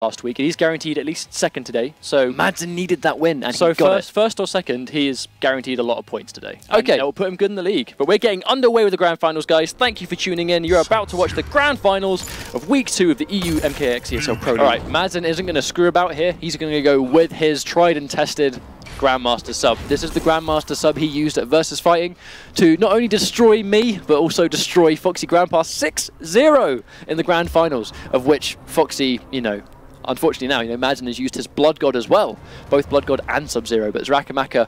last week, and he's guaranteed at least second today. So Madzin needed that win, and so he got first or second, he is guaranteed a lot of points today. Okay, that will put him good in the league. But we're getting underway with the grand finals, guys. Thank you for tuning in. You're about to watch the grand finals of week 2 of the EU MKX ESL Pro League. All right, Madzin isn't going to screw about here. He's going to go with his tried and tested Grandmaster sub. This is the Grandmaster sub he used at Versus Fighting to not only destroy me, but also destroy Foxy Grandpa 6-0 in the grand finals, of which Foxy, you know, unfortunately now, Madzin has used his Blood God as well, both Blood God and Sub-Zero, but Xarakamaka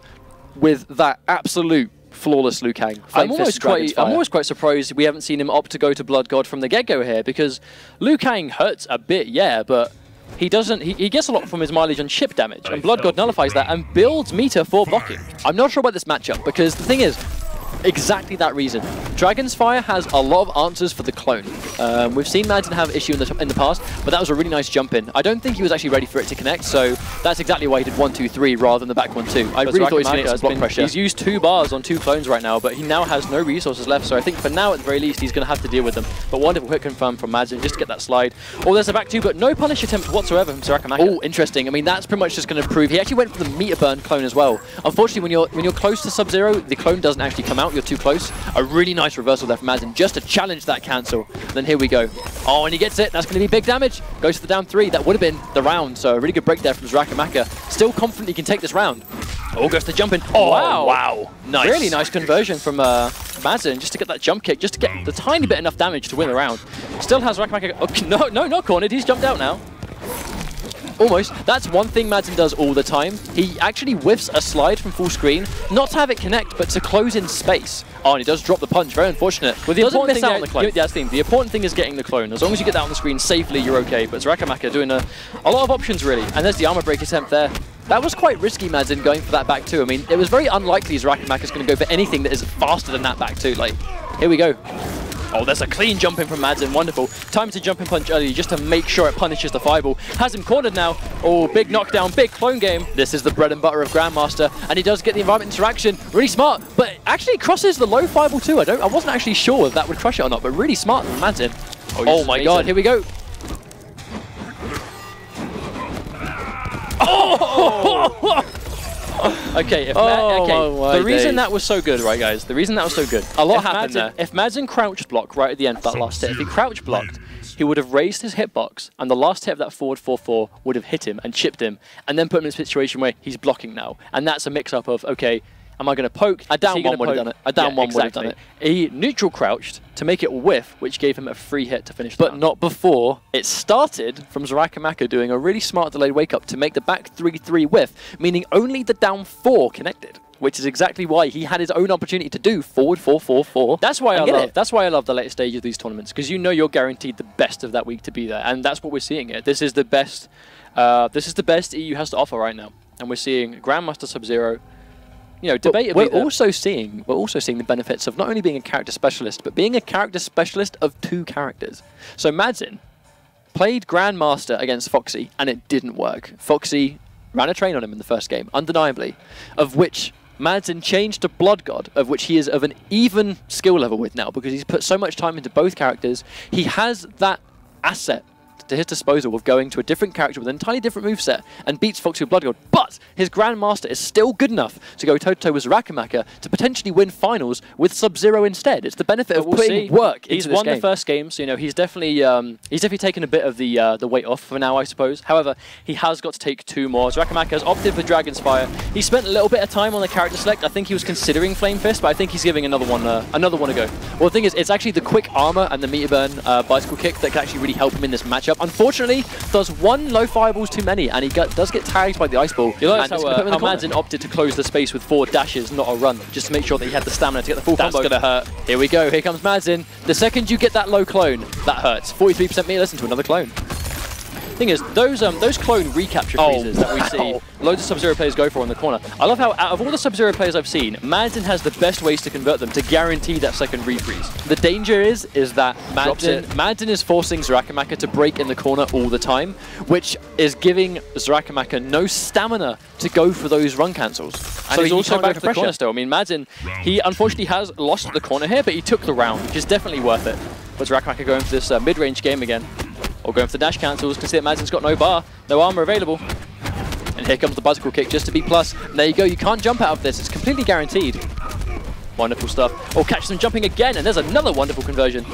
with that absolute flawless Liu Kang. I'm always quite surprised we haven't seen him opt to go to Blood God from the get-go here, because Liu Kang hurts a bit, yeah, but he doesn't. He gets a lot from his mileage on chip damage, and Blood God nullifies that and builds meter for blocking. I'm not sure about this matchup, because the thing is, exactly that reason. Dragon's Fire has a lot of answers for the clone. We've seen Madzin have issue in the past, but that was a really nice jump in. I don't think he was actually ready for it to connect, so that's exactly why he did 1-2-3 rather than the back 1-2. I really thought he was going to get some block pressure. He's used 2 bars on 2 clones right now, but he now has no resources left, so I think for now, at the very least, he's going to have to deal with them. But wonderful hit confirm from Madzin just to get that slide. Oh, there's a back 2, but no punish attempt whatsoever from Xarakamaka. Oh, interesting. I mean, that's pretty much just going to prove he actually went for the meter burn clone as well. Unfortunately, when you're close to Sub-Zero, the clone doesn't actually come out. You're too close. A really nice reversal there from Madzin just to challenge that cancel. And then here we go. Oh, and he gets it. That's going to be big damage. Goes for the down 3. That would have been the round. So a really good break there from Xarakamaka. Still confident he can take this round. Oh, goes to jump in. Oh, wow. Wow. Nice. Really nice conversion from Madzin just to get that jump kick, just to get the tiny bit enough damage to win the round. Still has Xarakamaka. Oh, no, not cornered. He's jumped out now. Almost. That's one thing Madzin does all the time. He actually whiffs a slide from full screen, not to have it connect, but to close in space. Oh, and he does drop the punch. Very unfortunate. Well, the important thing on the clone. That's the thing. The important thing is getting the clone. As long as you get that on the screen safely, you're okay. But Xarakamaka doing a lot of options, really. And there's the armor break attempt there. That was quite risky, Madzin, going for that back 2. I mean, it was very unlikely Xarakamaka's going to go for anything that is faster than that back 2. Like, here we go. Oh, there's a clean jump in from Madzin. Wonderful. Time to jump in punch early just to make sure it punishes the fireball. Has him cornered now. Oh, big knockdown, big clone game. This is the bread and butter of Grandmaster, and he does get the environment interaction. Really smart, but actually crosses the low fireball too. I wasn't actually sure if that would crush it or not, but really smart from Madzin. Oh my god, here we go. Oh! Okay, the reason that was so good, right, guys? The reason that was so good. A lot happened there. If Madzin crouched block right at the end of that last hit, if he crouch blocked, he would have raised his hitbox, and the last hit of that forward 4-4 would have hit him and chipped him, and then put him in a situation where he's blocking now. And that's a mix-up of, okay, am I going to poke? A down one would have done it. A down one would have done it. He neutral crouched to make it whiff, which gave him a free hit to finish the round. But not before. It started from Xarakamaka doing a really smart delayed wake up to make the back 3-3 whiff, meaning only the down 4 connected, which is exactly why he had his own opportunity to do forward 4-4-4. That's why I love the later stage of these tournaments, because you know you're guaranteed the best of that week to be there, and that's what we're seeing here. This is the best. This is the best EU has to offer right now, and we're seeing Grandmaster Sub-Zero. You know, debatably, we're also seeing the benefits of not only being a character specialist, but being a character specialist of 2 characters. So Madzin played Grandmaster against Foxy, and it didn't work. Foxy ran a train on him in the first game, undeniably, of which Madzin changed to Blood God, of which he is of an even skill level with now, because he's put so much time into both characters. He has that asset to his disposal of going to a different character with an entirely different moveset and beats Foxy with Blood God, but his Grandmaster is still good enough to go toe-to-toe with Xarakamaka to potentially win finals with Sub-Zero instead. It's the benefit of putting work into this game. He's won the first game, so you know he's definitely taken a bit of the weight off for now, I suppose. However, he has got to take 2 more. Xarakamaka has opted for Dragon's Fire. He spent a little bit of time on the character select. I think he was considering Flame Fist, but I think he's giving another one a go. Well, the thing is, it's actually the quick armor and the meter burn bicycle kick that can actually really help him in this matchup. Unfortunately, does 1 low fireballs too many, and he does get tagged by the ice ball. You notice how Madzin opted to close the space with 4 dashes, not a run, just to make sure that he had the stamina to get the full combo. That's going to hurt. Here we go. Here comes Madzin. The second you get that low clone, that hurts. 43% meter, listen to another clone. Thing is, those clone recapture freezes that we see loads of Sub-Zero players go for in the corner. I love how out of all the Sub-Zero players I've seen, Madzin has the best ways to convert them to guarantee that second refreeze. The danger is that Madzin is forcing Xarakamaka to break in the corner all the time, which is giving Xarakamaka no stamina to go for those run cancels. And so he's also back to the corner still. I mean, Madzin, he unfortunately has lost the corner here, but he took the round, which is definitely worth it. But Xarakamaka going for this mid-range game again. Or going for the dash cancels. Can see that Madzin's got no bar, no armor available. And here comes the bicycle kick just to be plus. And there you go, you can't jump out of this. It's completely guaranteed. Wonderful stuff. Oh, catches him jumping again, and there's another wonderful conversion.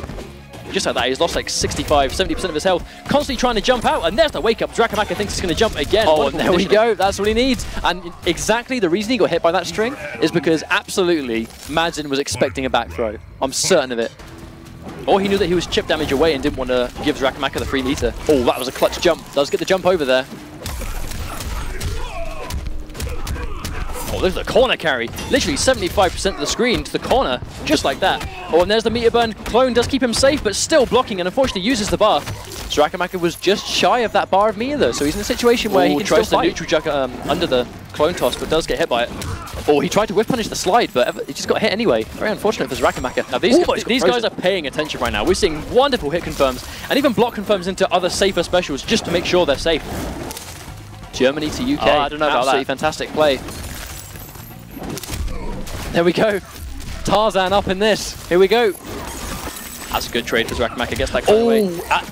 Just like that, he's lost like 65, 70% of his health. Constantly trying to jump out, and there's the wake up. Xarakamaka thinks he's going to jump again. Oh, and there we go. That's what he needs. And exactly the reason he got hit by that string is because absolutely Madzin was expecting a back throw. I'm certain of it. Or he knew that he was chip damage away and didn't want to give Xarakamaka the free meter. Oh, that was a clutch jump. Does get the jump over there. Oh, there's the corner carry. Literally 75% of the screen to the corner, just like that. Oh, and there's the meter burn. Clone does keep him safe, but still blocking, and unfortunately uses the bar. Xarakamaka was just shy of that bar of meter, though, so he's in a situation where he can tries to neutral jug under the clone toss, but does get hit by it. Oh, he tried to whiff punish the slide, but he just got hit anyway. Very unfortunate for Xarakamaka. Now, these guys are paying attention right now. We're seeing wonderful hit confirms, and even block confirms into other safer specials just to make sure they're safe. Germany to UK. Oh, I don't know about that. Fantastic play. There we go. Tarzan up in this. Here we go. That's a good trade for Xarakamaka. Gets that clean away.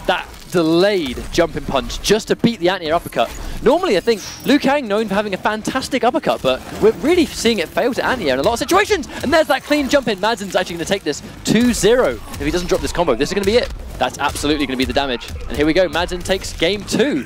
That delayed jumping punch just to beat the anti-air uppercut. Normally, I think Liu Kang known for having a fantastic uppercut, but we're really seeing it fail to anti-air in a lot of situations. And there's that clean jump in. Madzin's actually going to take this 2-0 if he doesn't drop this combo. This is going to be it. That's absolutely going to be the damage. And here we go. Madzin takes game 2.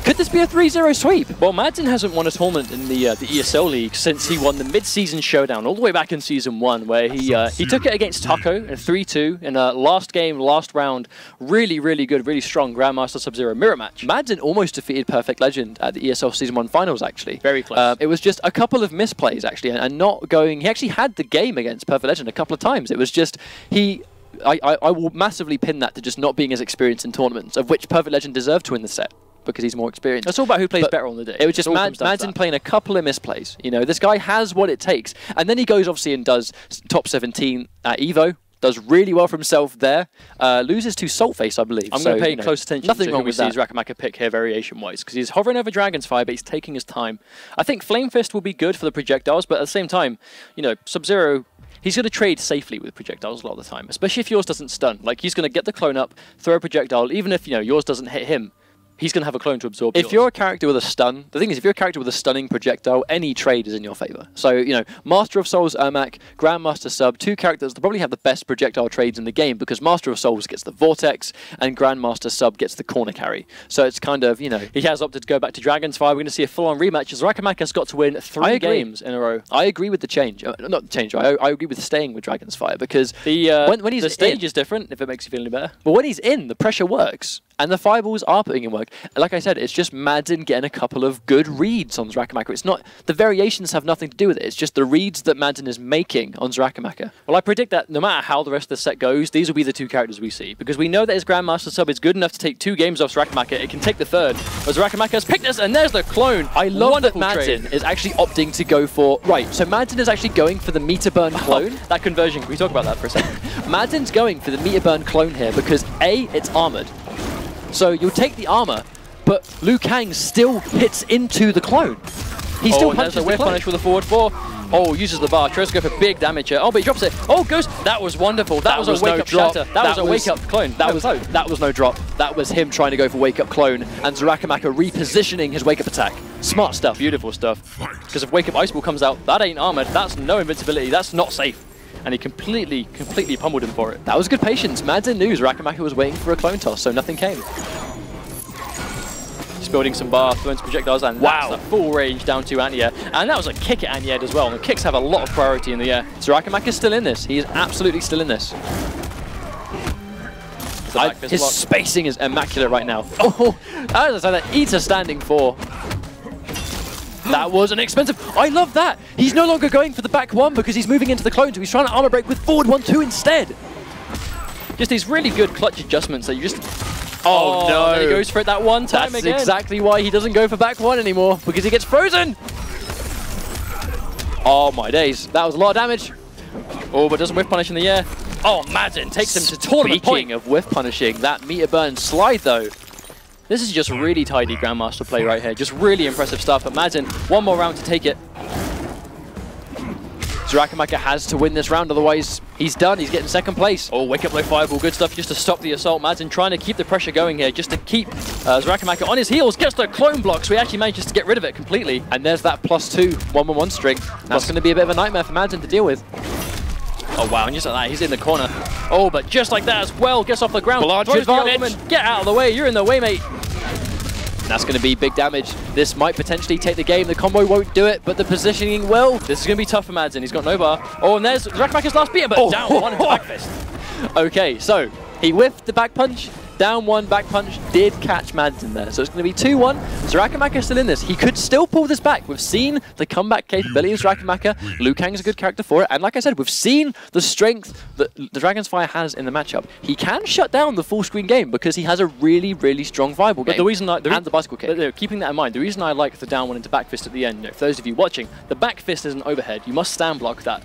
Could this be a 3-0 sweep? Well, Madzin hasn't won a tournament in the ESL League since he won the mid-season showdown all the way back in Season 1, where he took it against Taco in 3-2 in a last game, last round. Really, really good, really strong Grandmaster Sub-Zero mirror match. Madzin almost defeated Perfect Legend at the ESL Season 1 finals, actually. Very close. It was just a couple of misplays, actually, and not going... He actually had the game against Perfect Legend a couple of times. It was just... I will massively pin that to just not being as experienced in tournaments, of which Perfect Legend deserved to win the set, because he's more experienced. It's all about who plays better on the day. It was just Madzin playing a couple of misplays. You know, this guy has what it takes. And then he goes, obviously, and does top 17 at EVO. Does really well for himself there. Loses to Saltface, I believe. I'm going to pay close attention to who we see Xarakamaka pick here variation-wise, because he's hovering over Dragon's Fire, but he's taking his time. I think Flame Fist will be good for the projectiles, but at the same time, you know, Sub-Zero... He's going to trade safely with projectiles a lot of the time, especially if yours doesn't stun. Like, he's going to get the clone up, throw a projectile, even if, you know, yours doesn't hit him. He's going to have a clone to absorb yours. If you're a character with a stun, the thing is, if you're a character with a stunning projectile, any trade is in your favor. So, you know, Master of Souls, Ermac, Grandmaster Sub, two characters that probably have the best projectile trades in the game, because Master of Souls gets the Vortex, and Grandmaster Sub gets the corner carry. So it's kind of, you know, he has opted to go back to Dragon's Fire. We're going to see a full-on rematch, as Xarakamaka's got to win 3 games in a row. I agree with the change. Not the change, I agree with staying with Dragon's Fire, because when he's the stage is different, if it makes you feel any better. But when he's in, the pressure works. And the fireballs are putting in work. Like I said, it's just Madzin getting a couple of good reads on Xarakamaka. It's not, the variations have nothing to do with it. It's just the reads that Madzin is making on Xarakamaka. Well, I predict that no matter how the rest of the set goes, these will be the 2 characters we see. Because we know that his Grandmaster Sub is good enough to take 2 games off Xarakamaka. It can take the 3rd. But Xarakamaka has picked this, and there's the clone. I love that Madzin is actually opting to go for... Right, so Madzin is actually going for the meter burn clone. Oh, that conversion, can we talk about that for a second? Madzin's going for the meter burn clone here because A, it's armored. So you'll take the armor, but Liu Kang still hits into the clone. He still punches the clone. Punish with a forward 4. Oh, uses the bar. Tries to go for big damage here. Oh, but he drops it. Oh, goes. That was wonderful. That was a wake-up shatter. That was a wake-up clone. That was no drop. That was him trying to go for wake-up clone, and Xarakamaka repositioning his wake-up attack. Smart stuff. Beautiful stuff. Because if wake-up ice ball comes out, that ain't armored. That's no invincibility. That's not safe. And he completely pummeled him for it. That was good patience. Madzin knew Xarakamaka was waiting for a clone toss, so nothing came. Just building some bar, throwing some projectiles, and that's a full range down to anti-air. And that was a kick at anti-air as well. And the kicks have a lot of priority in the air. Xarakamaka's still in this. He is absolutely still in this. His spacing is immaculate right now. Oh, as I said, that Eater standing 4. That was an expensive... I love that! He's no longer going for the back 1 because he's moving into the clone, so he's trying to armor break with forward 1-2 instead. Just these really good clutch adjustments that you just... Oh no! There he goes for it that one time again. That's exactly why he doesn't go for back 1 anymore, because he gets frozen! Oh my days, that was a lot of damage. Oh, but doesn't whiff punish in the air. Oh, Madzin takes him to tournament point. Speaking of whiff punishing, that meter burn slide though. This is just really tidy Grandmaster play right here. Just really impressive stuff. But Madzin, one more round to take it. Xarakamaka has to win this round, otherwise he's done. He's getting second place. Oh, wake up low fireball. Good stuff just to stop the assault. Madzin trying to keep the pressure going here, just to keep Xarakamaka on his heels. Gets the clone block, so he actually manages to get rid of it completely. And there's that +2 1-1-1 string. That's going to be a bit of a nightmare for Madzin to deal with. Oh wow, and just like that, he's in the corner. Oh, but just like that as well, gets off the ground. Large advantage. Get out of the way, you're in the way, mate. That's going to be big damage. This might potentially take the game. The combo won't do it, but the positioning will. This is going to be tough for Madzin. He's got no bar. Oh, and there's Xarakamaka's last beater, but down one into back fist. Okay, so he whiffed the back punch. Down one, back punch did catch Madzin there. So it's going to be 2-1. Xarakamaka still in this. He could still pull this back. We've seen the comeback capability of Xarakamaka. Liu Kang's a good character for it. And like I said, we've seen the strength that the Dragon's Fire has in the matchup. He can shut down the full screen game because he has a really, really strong viable game. But the reason and the bicycle kick. Keeping that in mind, the reason I like the down one into back fist at the end, for those of you watching, the back fist is an overhead. You must stand block that.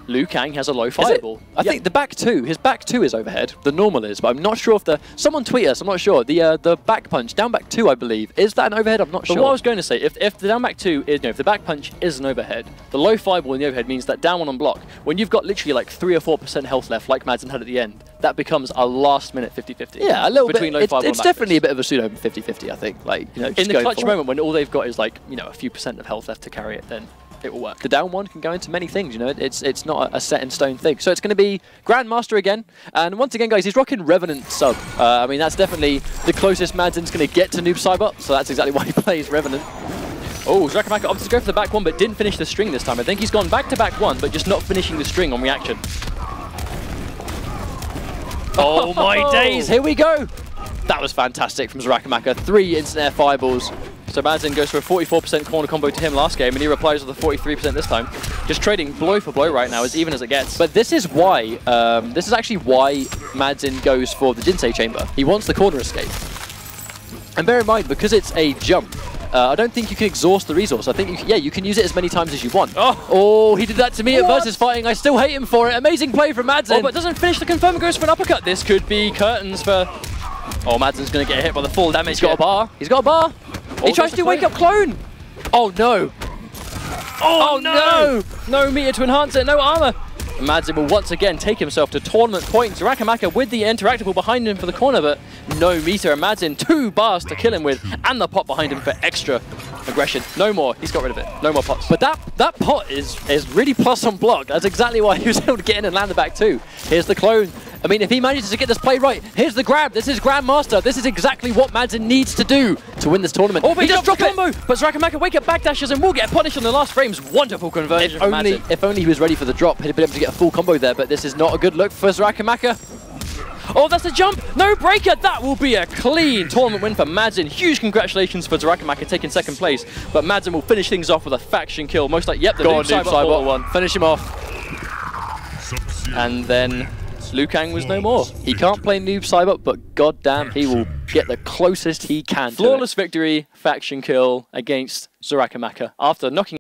Liu Kang has a low fireball. I think the back two, his back two is overhead. The normal is, but I'm not sure if the... Someone tweet us, I'm not sure. The back punch, down back two, I believe. Is that an overhead? I'm not sure. But what I was going to say, if the down back two is, if the back punch is an overhead, the low fireball in the overhead means that down one on block, when you've got literally like 3 or 4% health left, like Madzin had at the end, that becomes a last minute 50-50. Yeah, a little bit. It's definitely a bit of a pseudo 50-50, I think. Like, you know, in the clutch moment when all they've got is like, you know, a few % of health left to carry it, then it will work. The down one can go into many things, you know, it's not a set in stone thing. So it's going to be Grandmaster again, and once again, guys, he's rocking Revenant sub. I mean, that's definitely the closest Madzin's going to get to Noob Saibot, so that's exactly why he plays Revenant. Oh, Xarakamaka opted to go for the back one, but didn't finish the string this time. I think he's gone back to back one, but just not finishing the string on reaction. Oh my days, here we go! That was fantastic from Xarakamaka. 3 instant air fireballs. So Madzin goes for a 44% corner combo to him last game, and he replies with a 43% this time. Just trading blow for blow right now, as even as it gets. But this is why, this is actually why Madzin goes for the Jinsei chamber. He wants the corner escape. And bear in mind, because it's a jump, I don't think you can exhaust the resource. I think, you can use it as many times as you want. Oh, he did that to me at Versus Fighting. I still hate him for it. Amazing play from Madzin. Oh, but doesn't finish the confirm, goes for an uppercut. This could be curtains for... Oh, Madzin's going to get hit by the full damage. He's got a bar. He's got a bar. He tries to wake up clone. Oh, no. Oh, no. No meter to enhance it. No armor. Madzin will once again take himself to tournament points. Xarakamaka with the interactable behind him for the corner, but no meter. And Madzin 2 bars to kill him with, and the pot behind him for extra aggression. No more. He's got rid of it. No more pots. But that pot is really plus on block. That's exactly why he was able to get in and land the back two. Here's the clone. I mean, if he manages to get this play right, here's the grab. This is Grandmaster. This is exactly what Madzin needs to do to win this tournament. Oh, but he just dropped combo. But Xarakamaka wake up backdashes and will get punished on the last frames. Wonderful conversion from Madzin. If only he was ready for the drop, he'd been able to get a full combo there, but this is not a good look for Xarakamaka. Oh, that's a jump. No breaker. That will be a clean tournament win for Madzin. Huge congratulations for Xarakamaka taking second place. But Madzin will finish things off with a faction kill. Most like, yep, the Noob Saibot one. Finish him off. And then Liu Kang was no more. He can't play Noob Saibot, but goddamn, he will get the closest he can. Flawless victory, faction kill against Xarakamaka after knocking